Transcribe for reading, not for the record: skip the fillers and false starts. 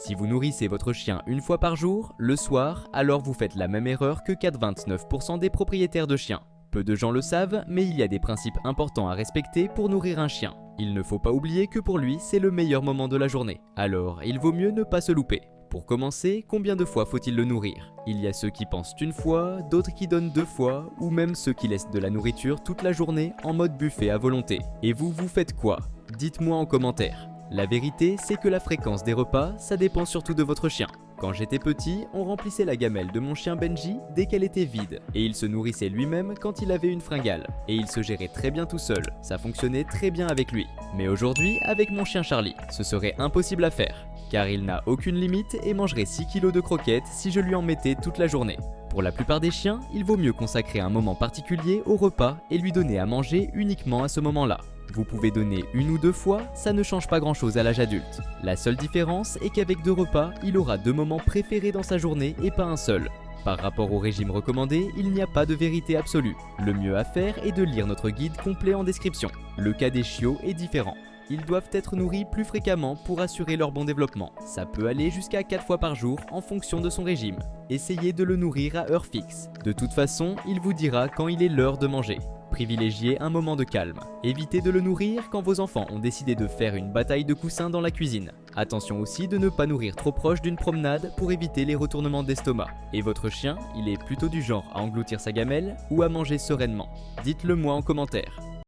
Si vous nourrissez votre chien une fois par jour, le soir, alors vous faites la même erreur que 29% des propriétaires de chiens. Peu de gens le savent, mais il y a des principes importants à respecter pour nourrir un chien. Il ne faut pas oublier que pour lui, c'est le meilleur moment de la journée. Alors, il vaut mieux ne pas se louper. Pour commencer, combien de fois faut-il le nourrir? Il y a ceux qui pensent une fois, d'autres qui donnent 2 fois, ou même ceux qui laissent de la nourriture toute la journée en mode buffet à volonté. Et vous faites quoi? Dites-moi en commentaire. La vérité, c'est que la fréquence des repas, ça dépend surtout de votre chien. Quand j'étais petit, on remplissait la gamelle de mon chien Benji dès qu'elle était vide, et il se nourrissait lui-même quand il avait une fringale. Et il se gérait très bien tout seul, ça fonctionnait très bien avec lui. Mais aujourd'hui, avec mon chien Charlie, ce serait impossible à faire, car il n'a aucune limite et mangerait 6 kg de croquettes si je lui en mettais toute la journée. Pour la plupart des chiens, il vaut mieux consacrer un moment particulier au repas et lui donner à manger uniquement à ce moment-là. Vous pouvez donner 1 ou 2 fois, ça ne change pas grand chose à l'âge adulte. La seule différence est qu'avec 2 repas, il aura 2 moments préférés dans sa journée et pas un seul. Par rapport au régime recommandé, il n'y a pas de vérité absolue. Le mieux à faire est de lire notre guide complet en description. Le cas des chiots est différent. Ils doivent être nourris plus fréquemment pour assurer leur bon développement. Ça peut aller jusqu'à 4 fois par jour en fonction de son régime. Essayez de le nourrir à heure fixe. De toute façon, il vous dira quand il est l'heure de manger. Privilégiez un moment de calme. Évitez de le nourrir quand vos enfants ont décidé de faire une bataille de coussins dans la cuisine. Attention aussi de ne pas nourrir trop proche d'une promenade pour éviter les retournements d'estomac. Et votre chien, il est plutôt du genre à engloutir sa gamelle ou à manger sereinement? Dites-le moi en commentaire.